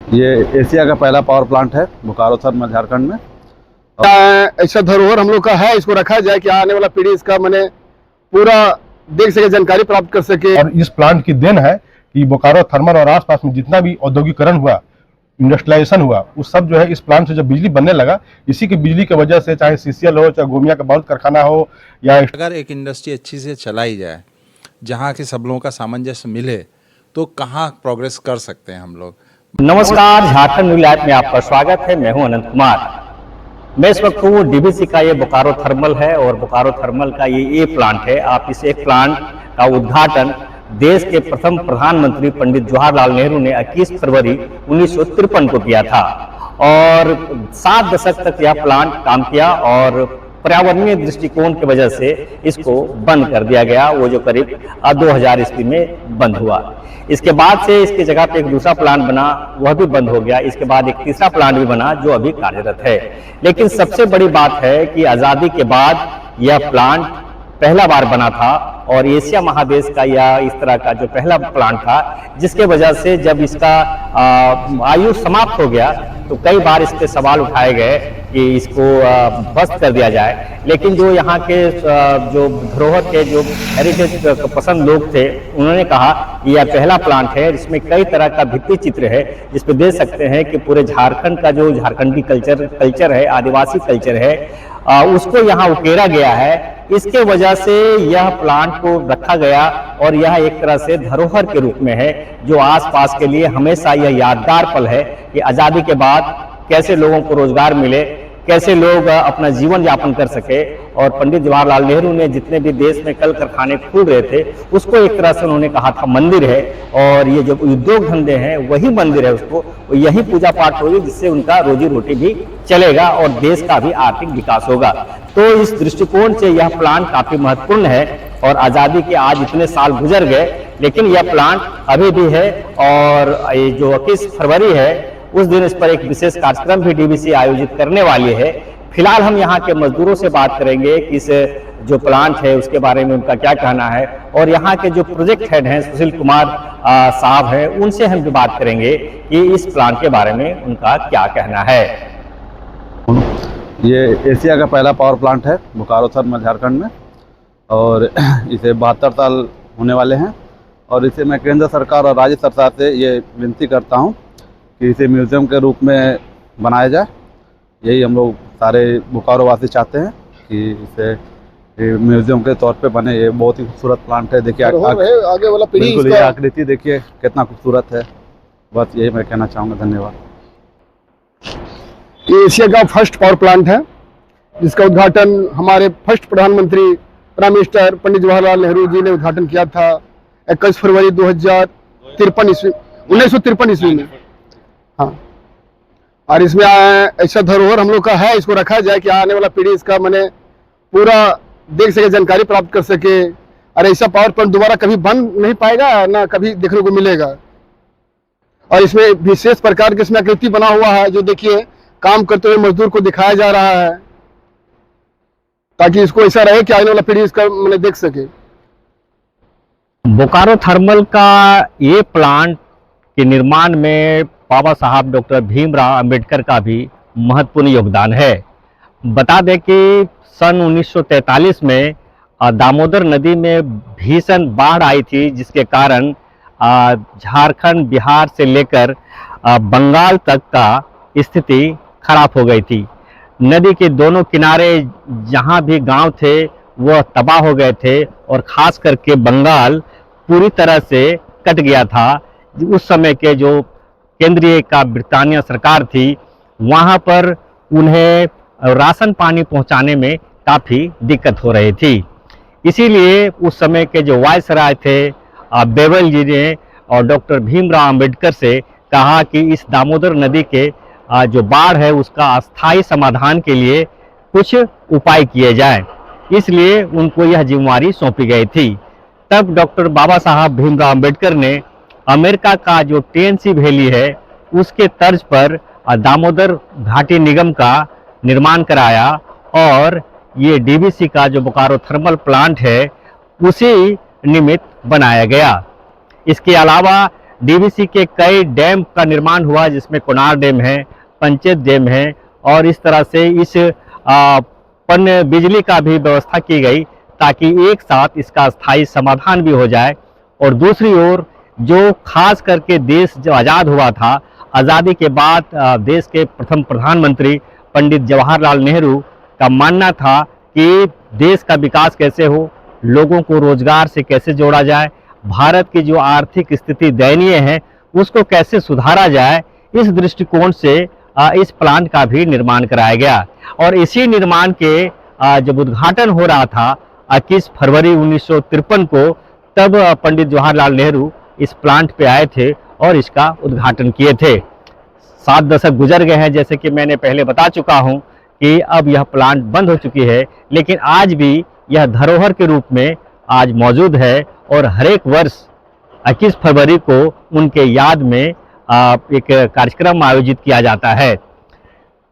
ये एशिया का पहला पावर प्लांट है बोकारो थर्मल झारखंड में। ऐसा धरोहर हम लोग का है, इसको रखा जाए कि आने वाला पीढ़ी इसका मैंने पूरा देख सके, जानकारी प्राप्त कर सके। और इस प्लांट की देन है कि बोकारो थर्मल और आसपास में जितना भी औद्योगिकरण हुआ, इंडस्ट्रियलाइजेशन हुआ, उस सब जो है इस प्लांट से जब बिजली बनने लगा, इसी की बिजली की वजह से चाहे सीसीएल हो, चाहे गोमिया का बहुत कारखाना हो, या अगर एक इंडस्ट्री अच्छी से चलाई जाए, जहाँ के सब लोगों का सामंजस्य मिले, तो कहाँ प्रोग्रेस कर सकते हैं हम लोग। नमस्कार, झारखंड न्यूज़ लाइव में आपका स्वागत है। मैं हूं अनंत कुमार। मैं इस वक्त हूँ डीवीसी का ये बोकारो थर्मल है और बोकारो थर्मल का ये प्लांट है। आप इस एक प्लांट का उद्घाटन देश के प्रथम प्रधानमंत्री पंडित जवाहरलाल नेहरू ने 21 फरवरी 1953 को किया था और 7 दशक तक यह प्लांट काम किया और पर्यावरणीय दृष्टिकोण की वजह से इसको बंद कर दिया गया, वो जो करीब 2000 ईस्वी में बंद हुआ। इसके बाद से इसकी जगह पे एक दूसरा प्लांट बना, वह भी बंद हो गया। इसके बाद एक तीसरा प्लांट भी बना जो अभी कार्यरत है। लेकिन सबसे बड़ी बात है कि आज़ादी के बाद यह प्लांट पहला बार बना था और एशिया महादेश का यह इस तरह का जो पहला प्लांट था, जिसके वजह से जब इसका आयु समाप्त हो गया तो कई बार इस पे सवाल उठाए गए कि इसको ध्वस्त कर दिया जाए। लेकिन जो यहाँ के जो धरोहर के जो हेरिटेज पसंद लोग थे, उन्होंने कहा कि यह पहला प्लांट है, इसमें कई तरह का भित्ति चित्र है जिस पे देख सकते हैं कि पूरे झारखंड का जो झारखंडी कल्चर है, आदिवासी कल्चर है, उसको यहाँ उकेरा गया है। इसके वजह से यह प्लांट को रखा गया और यह एक तरह से धरोहर के रूप में है, जो आसपास के लिए हमेशा यह यादगार पल है कि आज़ादी के बाद कैसे लोगों को रोजगार मिले, कैसे लोग अपना जीवन यापन कर सके। और पंडित जवाहरलाल नेहरू ने जितने भी देश में कल कारखाने खुल रहे थे, उसको एक तरह से उन्होंने कहा था मंदिर है, और ये जो उद्योग धंधे हैं वही मंदिर है, उसको यही पूजा पाठ होगी जिससे उनका रोजी रोटी भी चलेगा और देश का भी आर्थिक विकास होगा। तो इस दृष्टिकोण से यह प्लांट काफी महत्वपूर्ण है और आज़ादी के आज इतने साल गुजर गए, लेकिन यह प्लांट अभी भी है। और ये जो 21 फरवरी है उस दिन इस पर एक विशेष कार्यक्रम भी डीवीसी आयोजित करने वाली है। फिलहाल हम यहाँ के मजदूरों से बात करेंगे कि इस जो प्लांट है उसके बारे में उनका क्या कहना है, और यहाँ के जो प्रोजेक्ट हेड हैं सुशील कुमार साहब हैं, उनसे हम भी बात करेंगे कि इस प्लांट के बारे में उनका क्या कहना है। ये एशिया का पहला पावर प्लांट है बोकारो थर्मल झारखंड में और इसे 72 साल होने वाले हैं। और इसे मैं केंद्र सरकार और राज्य सरकार से ये विनती करता हूँ कि इसे म्यूज़ियम के रूप में बनाया जाए। यही हम लोग सारे बोकारो वासी चाहते हैं कि इसे म्यूज़ियम के तौर पे बने। ये बहुत ही खूबसूरत प्लांट है, देखिए आगे वाला पीढ़ी बिल्कुल ये आकृति देखिए कितना खूबसूरत है। बस यही मैं कहना चाहूँगा, धन्यवाद। ये एशिया का फर्स्ट पावर प्लांट है जिसका उद्घाटन हमारे फर्स्ट प्रधानमंत्री प्राइम मिनिस्टर पंडित जवाहरलाल नेहरू जी ने उद्घाटन किया था 21 फरवरी 1953 ईस्वी में। हाँ, और इसमें ऐसा धरोहर हम लोग का है, इसको रखा जाए कि आने वाला पीढ़ी इसका मैंने पूरा देख सके, जानकारी प्राप्त कर सके। और ऐसा पावर प्लांट दोबारा कभी बन नहीं पाएगा, ना कभी देखने को मिलेगा। और इसमें विशेष प्रकार की इसमें आकृति बना हुआ है, जो देखिए काम करते हुए मजदूर को दिखाया जा रहा है, ताकि इसको ऐसा रहे कि आने वाला पीढ़ी इसका मैंने देख सके। बोकारो थर्मल का ये प्लांट के निर्माण में बाबा साहब डॉक्टर भीमराव अंबेडकर का भी महत्वपूर्ण योगदान है। बता दें कि सन 1943 में दामोदर नदी में भीषण बाढ़ आई थी, जिसके कारण झारखंड, बिहार से लेकर बंगाल तक का स्थिति खराब हो गई थी। नदी के दोनों किनारे जहाँ भी गांव थे वह तबाह हो गए थे और खास करके बंगाल पूरी तरह से कट गया था। उस समय के जो केंद्रीय का ब्रिटानिया सरकार थी, वहाँ पर उन्हें राशन पानी पहुँचाने में काफ़ी दिक्कत हो रही थी। इसीलिए उस समय के जो वायसराय थे बेवल जी ने और डॉक्टर भीमराव अंबेडकर से कहा कि इस दामोदर नदी के जो बाढ़ है उसका अस्थायी समाधान के लिए कुछ उपाय किए जाएं। इसलिए उनको यह जिम्मेवारी सौंपी गई थी। तब डॉक्टर बाबा साहब भीमराव अंबेडकर ने अमेरिका का जो टेनेसी वैली है उसके तर्ज पर दामोदर घाटी निगम का निर्माण कराया और ये डीवीसी का जो बोकारो थर्मल प्लांट है उसी निमित्त बनाया गया। इसके अलावा डीवीसी के कई डैम का निर्माण हुआ, जिसमें कोनार डैम है, पंचेत डैम है, और इस तरह से इस पन बिजली का भी व्यवस्था की गई ताकि एक साथ इसका स्थायी समाधान भी हो जाए। और दूसरी ओर जो खास करके देश जो आज़ाद हुआ था, आज़ादी के बाद देश के प्रथम प्रधानमंत्री पंडित जवाहरलाल नेहरू का मानना था कि देश का विकास कैसे हो, लोगों को रोजगार से कैसे जोड़ा जाए, भारत की जो आर्थिक स्थिति दयनीय है उसको कैसे सुधारा जाए, इस दृष्टिकोण से इस प्लांट का भी निर्माण कराया गया। और इसी निर्माण के जब उद्घाटन हो रहा था 21 फरवरी 1953 को, तब पंडित जवाहरलाल नेहरू इस प्लांट पे आए थे और इसका उद्घाटन किए थे। 7 दशक गुजर गए हैं, जैसे कि मैंने पहले बता चुका हूं कि अब यह प्लांट बंद हो चुकी है, लेकिन आज भी यह धरोहर के रूप में आज मौजूद है। और हर एक वर्ष 21 फरवरी को उनके याद में एक कार्यक्रम आयोजित किया जाता है।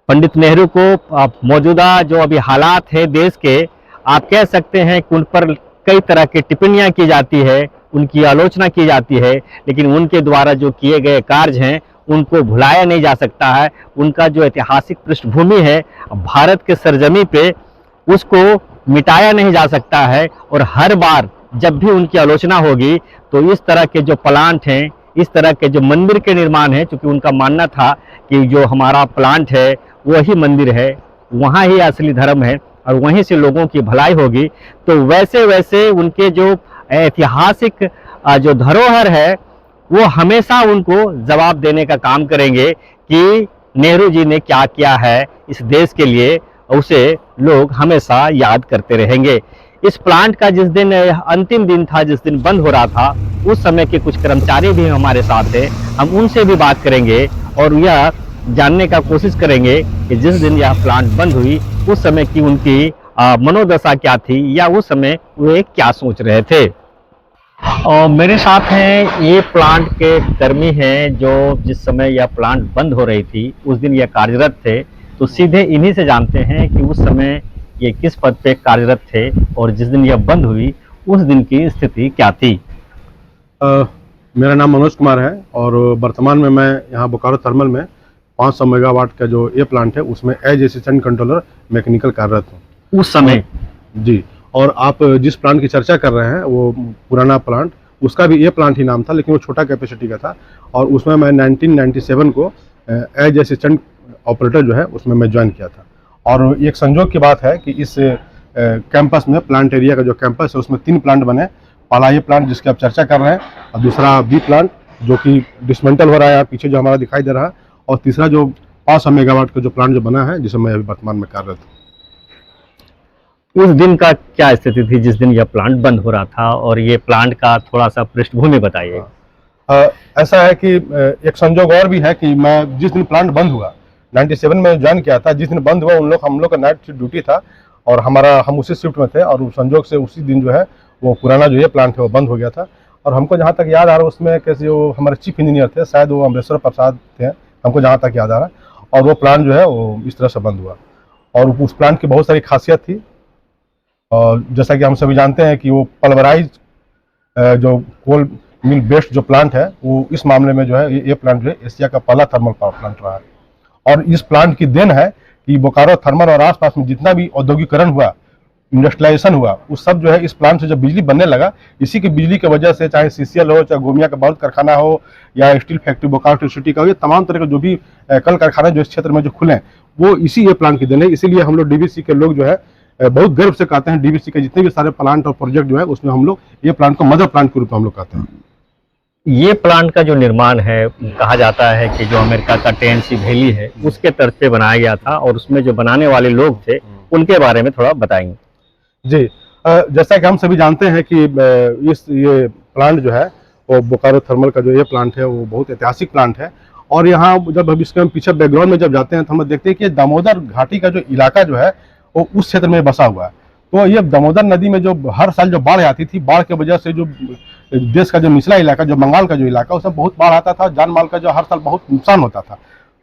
पंडित नेहरू को मौजूदा जो अभी हालात है देश के, आप कह सकते हैं कि उन पर कई तरह की टिप्पणियां की जाती है, उनकी आलोचना की जाती है, लेकिन उनके द्वारा जो किए गए कार्य हैं उनको भुलाया नहीं जा सकता है। उनका जो ऐतिहासिक पृष्ठभूमि है भारत के सरजमी पे, उसको मिटाया नहीं जा सकता है। और हर बार जब भी उनकी आलोचना होगी तो इस तरह के जो प्लांट हैं, इस तरह के जो मंदिर के निर्माण हैं, क्योंकि उनका मानना था कि जो हमारा प्लांट है वही मंदिर है, वहाँ ही असली धर्म है और वहीं से लोगों की भलाई होगी, तो वैसे वैसे उनके जो ऐतिहासिक जो धरोहर है वो हमेशा उनको जवाब देने का काम करेंगे कि नेहरू जी ने क्या किया है इस देश के लिए, उसे लोग हमेशा याद करते रहेंगे। इस प्लांट का जिस दिन अंतिम दिन था, जिस दिन बंद हो रहा था, उस समय के कुछ कर्मचारी भी हमारे साथ थे। हम उनसे भी बात करेंगे और यह जानने का कोशिश करेंगे कि जिस दिन यह प्लांट बंद हुई उस समय की उनकी मनोदशा क्या थी, या उस समय वे क्या सोच रहे थे। और मेरे साथ हैं ये प्लांट के कर्मी हैं जो जिस समय यह प्लांट बंद हो रही थी उस दिन यह कार्यरत थे, तो सीधे इन्हीं से जानते हैं कि उस समय ये किस पद पे कार्यरत थे और जिस दिन यह बंद हुई उस दिन की स्थिति क्या थी। मेरा नाम मनोज कुमार है और वर्तमान में मैं यहाँ बोकारो थर्मल में 500 मेगावाट का जो ये प्लांट है उसमें एज असिस्टेंट कंट्रोलर मैकेनिकल कार्यरत हूँ उस समय जी। और आप जिस प्लांट की चर्चा कर रहे हैं वो पुराना प्लांट, उसका भी ये प्लांट ही नाम था, लेकिन वो छोटा कैपेसिटी का था। और उसमें मैं 1997 को एज असिस्टेंट ऑपरेटर जो है उसमें मैं ज्वाइन किया था। और एक संजोग की बात है कि इस कैंपस में, प्लांट एरिया का जो कैंपस है उसमें 3 प्लांट बने। पहला ये प्लांट जिसकी आप चर्चा कर रहे हैं, और दूसरा बी प्लांट जो कि डिसमेंटल हो रहा है पीछे जो हमारा दिखाई दे रहा है, और तीसरा जो 500 मेगावाट का जो प्लांट जो बना है जिसमें मैं अभी वर्तमान में कार्यरत हूँ। उस दिन का क्या स्थिति थी जिस दिन यह प्लांट बंद हो रहा था, और ये प्लांट का थोड़ा सा पृष्ठभूमि बताइए। ऐसा है कि एक संजोग और भी है कि मैं जिस दिन प्लांट बंद हुआ 97 में ज्वाइन किया था, जिस दिन बंद हुआ हम लोग का नाइट शिफ्ट ड्यूटी था और हम उसी शिफ्ट में थे, और उस संजोग से उसी दिन जो है वो पुराना जो ये प्लांट है वो बंद हो गया था। और हमको जहाँ तक याद आ रहा है उसमें कैसे वो हमारे चीफ इंजीनियर थे, शायद वो अमरेश्वर प्रसाद थे, हमको जहाँ तक याद आ रहा है, और वो प्लांट जो है वो इस तरह से बंद हुआ। और उस प्लांट की बहुत सारी खासियत थी, और जैसा कि हम सभी जानते हैं कि वो पल्वराइज जो कोल मिल बेस्ड जो प्लांट है वो इस मामले में जो है ये प्लांट जो है एशिया का पहला थर्मल पावर प्लांट रहा है। और इस प्लांट की देन है कि बोकारो थर्मल और आसपास में जितना भी औद्योगिकरण हुआ, इंडस्ट्रियलाइजेशन हुआ, उस सब जो है इस प्लांट से जब बिजली बनने लगा, इसी की बिजली की वजह से, चाहे सीसीएल हो, चाहे गोमिया का बारूद कारखाना हो, या स्टील फैक्ट्री बोकारो सिटी का हो, ये तमाम तरह के जो भी कल कारखाने जो इस क्षेत्र में जो खुले हैं वो इसी ये प्लांट की देन है। इसीलिए हम लोग डीवीसी के लोग जो है बहुत गर्व से कहते हैं, डीवीसी के जितने भी सारे प्लांट और प्रोजेक्ट जो है उसमें हम लोग ये प्लांट को मदर प्लांट के रूप में हम लोग कहते हैं। ये प्लांट का जो निर्माण है, कहा जाता है कि जो अमेरिका का टेनेसी वैली है उसके तर्ज पे बनाया गया था, और उसमें जो बनाने वाले लोग थे उनके बारे में थोड़ा बताएंगे। जी, जैसा कि हम सभी जानते हैं कि ये प्लांट जो है वो बोकारो थर्मल का जो ये प्लांट है वो बहुत ऐतिहासिक प्लांट है। और यहाँ जब हम इसके पीछे बैकग्राउंड में जब जाते हैं तो हम देखते हैं कि दामोदर घाटी का जो इलाका जो है वो उस क्षेत्र में बसा हुआ है। तो ये दामोदर नदी में जो हर साल जो बाढ़ आती थी, बाढ़ की वजह से जो देश का जो निचला इलाका, जो बंगाल का जो इलाका, उसमें बहुत बाढ़ आता था, जान माल का जो हर साल बहुत नुकसान होता था।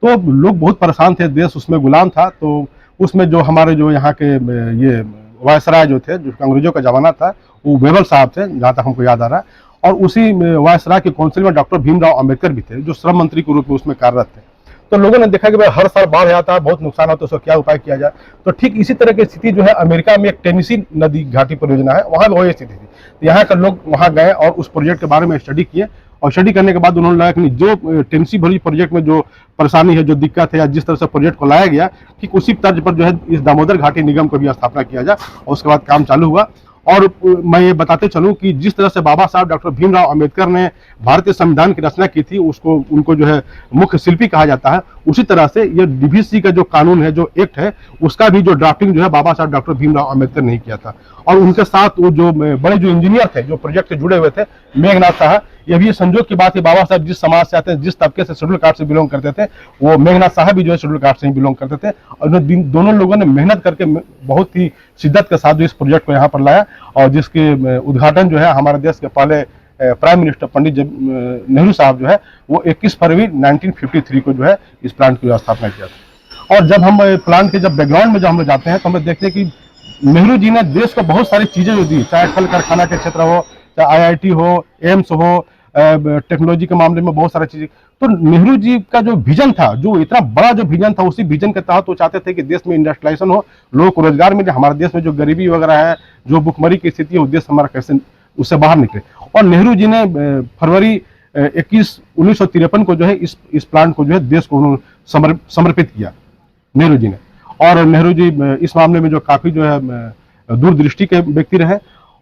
तो लोग बहुत परेशान थे, देश उसमें गुलाम था। तो उसमें जो हमारे जो यहाँ के ये वायसराय जो थे, जो अंग्रेजों का जमाना था, वो वेबल साहब थे जहाँ तक हमको याद आ रहा है। और उसी वायसराय के काउंसिल में डॉक्टर भीमराव अंबेडकर भी थे, जो श्रम मंत्री के रूप में उसमें कार्यरत थे। तो लोगों ने देखा कि भाई हर साल बाढ़ आता है, बहुत नुकसान होता है, उसका क्या उपाय किया जाए। तो ठीक इसी तरह की स्थिति जो है अमेरिका में एक टेनेसी नदी घाटी परियोजना है, वहां भी वही स्थिति थी। तो यहाँ के लोग वहां गए और उस प्रोजेक्ट के बारे में स्टडी किए, और स्टडी करने के बाद उन्होंने लगा कि जो टेनेसी भरी प्रोजेक्ट में जो परेशानी है, जो दिक्कत है, या जिस तरह से प्रोजेक्ट को लाया गया, ठीक उसी तर्ज पर जो है इस दामोदर घाटी निगम को भी स्थापना किया जाए, और उसके बाद काम चालू हुआ। और मैं ये बताते चलूं कि जिस तरह से बाबा साहब डॉक्टर भीमराव अंबेडकर ने भारतीय संविधान की रचना की थी, उसको उनको जो है मुख्य शिल्पी कहा जाता है, उसी तरह से ये डीवीसी का जो कानून है, जो एक्ट है, उसका भी जो ड्राफ्टिंग जो है बाबा साहब डॉक्टर भीमराव अंबेडकर ने किया था। और उनके साथ वो जो बड़े जो इंजीनियर थे, जो प्रोजेक्ट से जुड़े हुए थे, मेघनाथ साहब, ये भी संजोग की बात है, बाबा साहब जिस समाज से आते हैं, जिस तबके से शेड्यूल कास्ट से बिलोंग करते थे, वो मेघनाथ साहब भी जो है शेड्यूल कास्ट से ही बिलोंग करते थे। और दोनों लोगों ने मेहनत करके बहुत ही शिद्दत के साथ जो इस प्रोजेक्ट को यहाँ पर लाया, और जिसके उद्घाटन जो है हमारे देश के पहले प्राइम मिनिस्टर पंडित नेहरू साहब जो है वो 21 फरवरी 1953 को जो है इस प्लांट की स्थापना किया था। और जब हम प्लांट के जब बैकग्राउंड में जब हम लोग जाते हैं तो हमें देखते हैं कि नेहरू जी ने देश को बहुत सारी चीजें जो दी, चाहे कल कारखाना के क्षेत्र हो, चाहे IIT हो, एम्स हो, टेक्नोलॉजी के मामले में बहुत सारी चीजें। तो नेहरू जी का जो विजन था, जो इतना बड़ा जो विजन था, उसी विजन के तहत वो चाहते थे कि देश में इंडस्ट्रियलाइजेशन हो, लोगों को रोजगार मिले, हमारे देश में जो गरीबी वगैरह है, जो भुखमरी की स्थिति है, वो देश हमारा कैसे उससे बाहर निकले। और नेहरू जी ने फरवरी 21 1953 को जो है इस प्लांट को जो है देश को उन्होंने समर्पित किया, नेहरू जी ने। और नेहरू जी इस मामले में जो काफी जो है दूरदृष्टि के व्यक्ति रहे।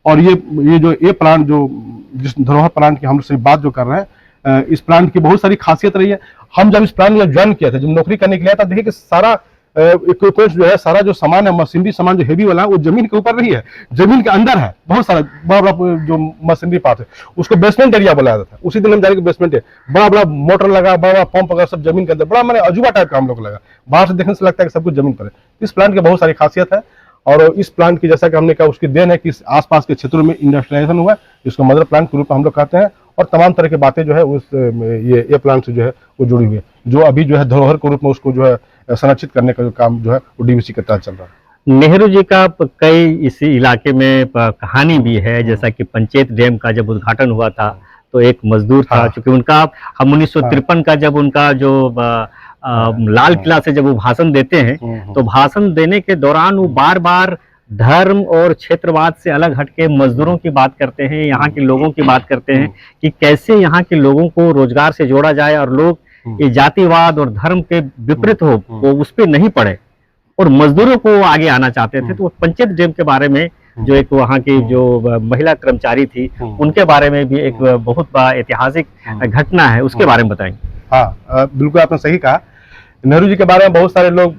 और ये जो प्लांट, जो जिस धरोहर प्लांट की हम से बात जो कर रहे हैं, इस प्लांट की बहुत सारी खासियत रही है। हम जब इस प्लांट में ज्वाइन किया था, जब नौकरी करने के लिए था, देखिए कि सारा इक्विपमेंट जो है, सारा जो सामान है, मशीनरी सामान जो हेवी वाला है, वो जमीन के ऊपर नहीं है, जमीन के अंदर है। बहुत सारा बड़ा बड़ा जो मशीनरी पार्ट है, उसको बेसमेंट एरिया बोला जाता था। उसी दिन हम जाने के बेसमेंट है, बड़ा बड़ा मोटर लगा, बड़ा बड़ा पंप वगैरह सब जमीन के अंदर, बड़ा मैंने अजूबा टाइप का हम लोग लगा। बाहर से देखने से लगता है कि सब कुछ जमीन पर है। इस प्लांट की बहुत सारी खासियत है। और इस प्लांट की, जैसा कि हमने कहा, उसकी देन है कि आसपास के क्षेत्रों में इंडस्ट्रियलाइजेशन हुआ, जिसको मदर प्लांट के रूप में हम लोग कहते हैं। और तमाम तरह की बातें जो है उस ये प्लांट से जो है वो जुड़ी हुई है, जो अभी जो है धरोहर के रूप में उसको जो है संरक्षित करने का जो काम जो है वो DVC के तहत चल रहा है। नेहरू जी का कई इसी इलाके में कहानी भी है, जैसा कि पंचेत डैम का जब उद्घाटन हुआ था तो एक मजदूर था, चूंकि उनका हम 1953 का जब उनका जो लाल किला से जब वो भाषण देते हैं, तो भाषण देने के दौरान वो बार बार धर्म और क्षेत्रवाद से अलग हटके मजदूरों की बात करते हैं, यहाँ के लोगों की बात करते हैं कि कैसे यहाँ के लोगों को रोजगार से जोड़ा जाए, और लोग ये जातिवाद और धर्म के विपरीत हो वो उस पर नहीं पड़े, और मजदूरों को आगे आना चाहते थे। तो पंचेत डैम के बारे में, जो एक वहाँ की जो महिला कर्मचारी थी, उनके बारे में भी एक बहुत बड़ा ऐतिहासिक घटना है, उसके बारे में बताएंगे। हाँ, बिल्कुल आपने सही कहा। नेहरू जी के बारे में बहुत सारे लोग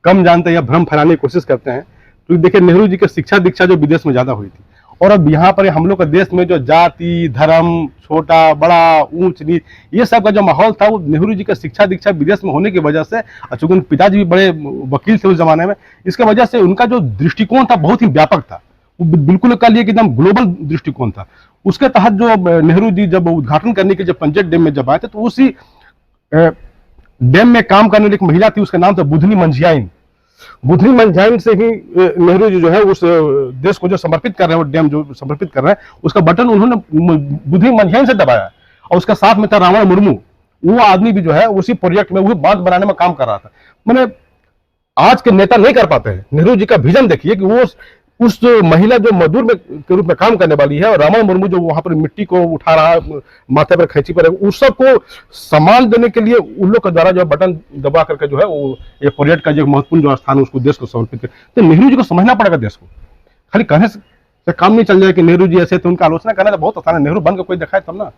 कम जानते हैं या भ्रम फैलाने की कोशिश करते हैं। तो देखिए, नेहरू जी की शिक्षा दीक्षा जो विदेश में ज्यादा हुई थी, और अब यहाँ पर हम लोग के देश में जो जाति धर्म, छोटा बड़ा, ऊंच नीच, ये सब का जो माहौल था, वो नेहरू जी का शिक्षा दीक्षा विदेश में होने की वजह से, चूंकि उनके पिताजी भी बड़े वकील थे उस जमाने में, इसके वजह से उनका जो दृष्टिकोण था बहुत ही व्यापक था। वो बिल्कुल कह लिए कि एकदम ग्लोबल दृष्टिकोण था। उसके तहत जो नेहरू जी जब उद्घाटन करने के जब पंचेत डैम में जब आए थे, तो उसी डैम में काम करने वाली एक महिला थी, उसका नाम था बुधनी मंझियाइन। बुधनी मंझियाइन से ही नेहरू जी जो है उस देश को जो समर्पित कर रहे हैं, वो डैम जो समर्पित कर रहे हैं, उसका बटन उन्होंने बुधनी मंझियाइन से दबाया। और उसका साथ में था रावण मुर्मू, वो आदमी भी जो है उसी प्रोजेक्ट में, वो बांध बनाने में काम कर रहा था। मैंने आज के नेता नहीं कर पाते हैं। नेहरू जी का विजन देखिए कि वो उस महिला जो मजदूर में के रूप में काम करने वाली है, और रावण मुर्मू जो वहां पर मिट्टी को उठा रहा है, माथे पर खैंची पर, उस सब को सम्मान देने के लिए उन लोग के द्वारा जो बटन दबा करके जो है वो ये प्रोजेक्ट का जो महत्वपूर्ण जो स्थान है उसको देश को समर्पित कर। तो नेहरू जी को समझना पड़ेगा देश को, खाली कहने से काम नहीं चल जाए कि नेहरू जी ऐसे थे, उनका आलोचना करना तो बहुत आसान है। नेहरू बन के कोई दिखाए तब ना।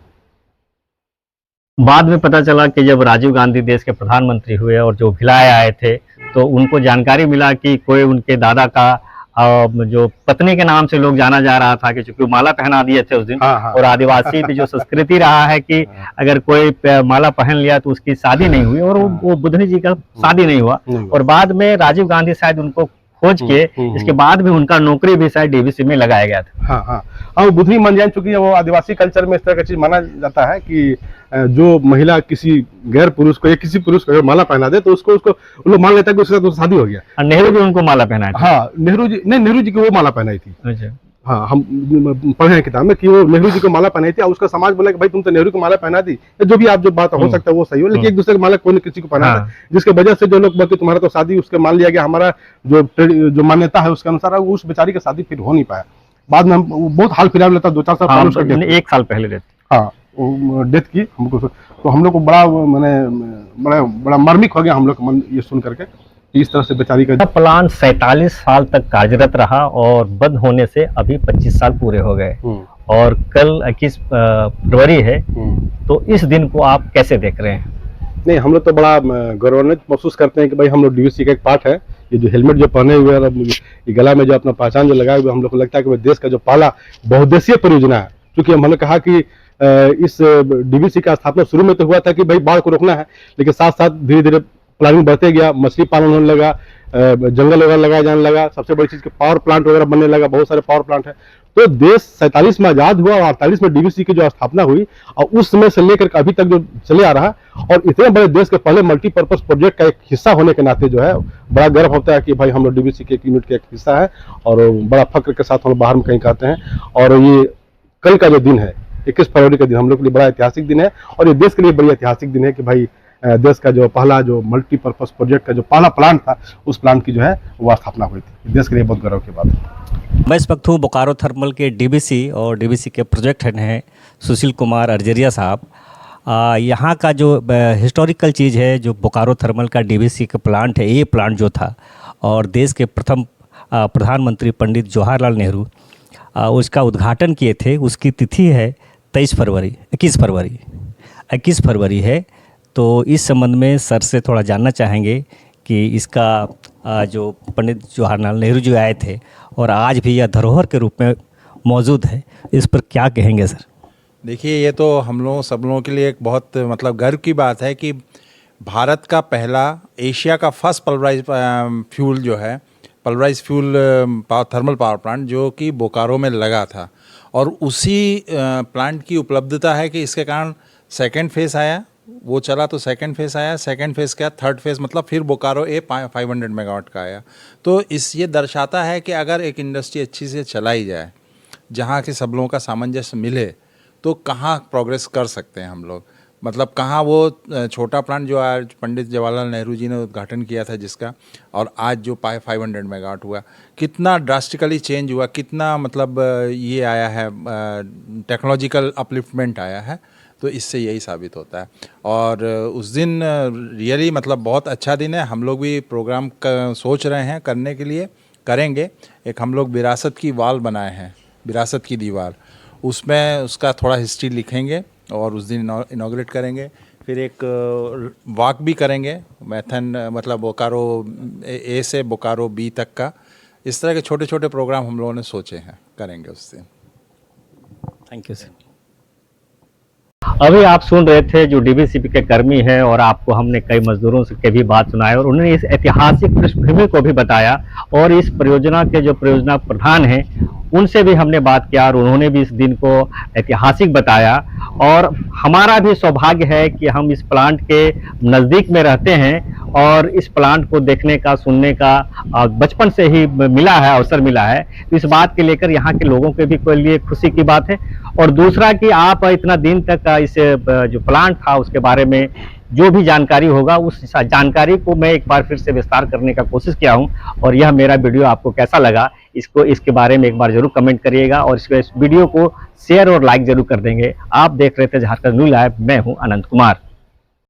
बाद में पता चला कि जब राजीव गांधी देश के प्रधानमंत्री हुए और जो भिलाई आए थे, तो उनको जानकारी मिला कि कोई उनके दादा का जो पत्नी के नाम से लोग जाना जा रहा था, कि चूंकि माला पहना दिए थे उस दिन। और आदिवासी की जो संस्कृति रहा है कि अगर कोई माला पहन लिया तो उसकी शादी नहीं हुई, और वो बुधनी जी का शादी नहीं हुआ। और बाद में राजीव गांधी शायद उनको खोज के इसके बाद भी उनका नौकरी भी शायद DVC में लगाया गया था। हाँ, बुधनी मंझियाइन, चूंकि वो आदिवासी कल्चर में इस तरह की चीज माना जाता है कि जो महिला किसी गैर पुरुष को या किसी पुरुष को माला पहना दे तो उसको उन लोग मान लेता है कि उसके साथ शादी हो गया। नेहरू जी उनको माला पहनाई थी। हाँ, नेहरू जी की वो माला पहनाई थी। हाँ, हम पढ़े हैं किताब में कि वो नेहरू जी को माला पहनाई थी और उसका समाज बोला कि भाई तुम तो नेहरू को माला पहना दी, या जो भी आप जो बात हो सकता है वो सही हो, लेकिन एक दूसरे को माला कोई न किसी को पहनाता है, जिसके वजह से जो लोग बोलते तुम्हारा तो शादी उसके मान लिया गया, हमारा जो मान्यता है उसके अनुसार उस बेचारी की शादी फिर हो नहीं पाया। बाद में हम बहुत हाल फिलहाल लेता 2-4 साल पहले उसका death, 1 साल पहले रहते। हाँ डेथ की हमको, तो हम लोग को बड़ा मैंने बड़ा मार्मिक हो गया हम लोग का मन ये सुन करके, इस तरह से बेचारी का प्लांट 47 साल तक कार्यरत रहा और बंद होने से अभी 25 साल पूरे हो गए और कल 21 फरवरी है, तो इस दिन को आप कैसे देख रहे हैं? नहीं, हम लोग तो बड़ा गौरवान्वित महसूस करते हैं कि भाई हम लोग डीवीसी का एक पार्ट है। ये जो हेलमेट जो पहने हुए और ये गला में जो अपना पहचान जो लगाए हुए, हम लोग को लगता है कि देश का जो पहला बहुउद्देशीय परियोजना है। क्योंकि हमने कहा कि इस डीवीसी का स्थापना शुरू में तो हुआ था कि भाई बाढ़ को रोकना है, लेकिन साथ साथ धीरे धीरे प्लानिंग बढ़ते गया, मछली पालन होने लगा, जंगल वगैरह लगाया जाने लगा, सबसे बड़ी चीज के पावर प्लांट वगैरह बनने लगा, बहुत सारे पावर प्लांट है। तो देश 47 में आजाद हुआ और 48 में डीवीसी की जो स्थापना हुई और उस समय से लेकर अभी तक जो चले आ रहा है, और इतने बड़े देश के पहले मल्टीपर्पज प्रोजेक्ट का एक हिस्सा होने के नाते जो है बड़ा गर्व होता है कि भाई हम लोग डीवीसी के एक यूनिट का एक हिस्सा है, और बड़ा फक्र के साथ हम लोग बाहर में कहीं कहते हैं। और ये कल का जो दिन है 21 फरवरी का दिन हम लोग के लिए बड़ा ऐतिहासिक दिन है, और ये देश के लिए बड़ी ऐतिहासिक दिन है कि भाई देश का जो पहला जो मल्टीपर्पज प्रोजेक्ट का जो पहला प्लांट था, उस प्लांट की जो है वो स्थापना हुई थी। देश के लिए बहुत गर्व की बात है। मैं इस वक्त हूँ बोकारो थर्मल के डीवीसी और डीवीसी के प्रोजेक्ट हेड हैं सुशील कुमार अर्जेरिया साहब। यहाँ का जो हिस्टोरिकल चीज़ है, जो बोकारो थर्मल का डीवीसी का प्लांट है, ये प्लांट जो था और देश के प्रथम प्रधानमंत्री पंडित जवाहरलाल नेहरू उसका उद्घाटन किए थे। उसकी तिथि है 21 फरवरी है। तो इस संबंध में सर से थोड़ा जानना चाहेंगे कि इसका जो पंडित जवाहरलाल नेहरू जी आए थे और आज भी यह धरोहर के रूप में मौजूद है, इस पर क्या कहेंगे सर? देखिए, ये तो हम लोग सब लोगों के लिए एक बहुत मतलब गर्व की बात है कि भारत का पहला, एशिया का फर्स्ट पल्वराइज फ्यूल जो है, pulverise fuel thermal power plant जो कि बोकारो में लगा था, और उसी प्लांट की उपलब्धता है कि इसके कारण सेकेंड फेज़ आया, वो चला तो सेकंड फेज़ आया, सेकंड फेज़ क्या, थर्ड फेज़ मतलब फिर बोकारो 500 मेगावाट का आया। तो ये दर्शाता है कि अगर एक इंडस्ट्री अच्छी से चलाई जाए, जहाँ के सब लोगों का सामंजस्य मिले, तो कहाँ प्रोग्रेस कर सकते हैं हम लोग। मतलब कहाँ वो छोटा प्लांट जो आज पंडित जवाहरलाल नेहरू जी ने उद्घाटन किया था जिसका, और आज जो 500 मेगावाट हुआ, कितना ड्रास्टिकली चेंज हुआ, कितना मतलब ये आया है, टेक्नोलॉजिकल अपलिफ्टमेंट आया है। तो इससे यही साबित होता है। और उस दिन रियली मतलब बहुत अच्छा दिन है। हम लोग भी प्रोग्राम सोच रहे हैं करने के लिए, करेंगे। एक हम लोग विरासत की वॉल बनाए हैं, विरासत की दीवार, उसमें उसका थोड़ा हिस्ट्री लिखेंगे और उस दिन इनॉग्रेट करेंगे। फिर एक वॉक भी करेंगे, मैथन मतलब बोकारो ए से बोकारो बी तक का। इस तरह के छोटे छोटे प्रोग्राम हम लोगों ने सोचे हैं, करेंगे उस दिन। Thank you sir. अभी आप सुन रहे थे जो डीवीसीपी के कर्मी हैं, और आपको हमने कई मजदूरों से के भी बात सुनाई और उन्होंने इस ऐतिहासिक पृष्ठभूमि को भी बताया, और इस परियोजना के जो परियोजना प्रधान हैं उनसे भी हमने बात किया और उन्होंने भी इस दिन को ऐतिहासिक बताया। और हमारा भी सौभाग्य है कि हम इस प्लांट के नज़दीक में रहते हैं और इस प्लांट को देखने का, सुनने का बचपन से ही मिला है, अवसर मिला है। तो इस बात के लेकर यहाँ के लोगों के भी के लिए खुशी की बात है। और दूसरा कि आप इतना दिन तक इस जो प्लांट था उसके बारे में जो भी जानकारी होगा, उस जानकारी को मैं एक बार फिर से विस्तार करने का कोशिश किया हूं। और यह मेरा वीडियो आपको कैसा लगा, इसके बारे में एक बार जरूर कमेंट करिएगा, और इस वीडियो को शेयर और लाइक जरूर कर देंगे। आप देख रहे थे झारखंड न्यूज़ लाइव, मैं हूं अनंत कुमार।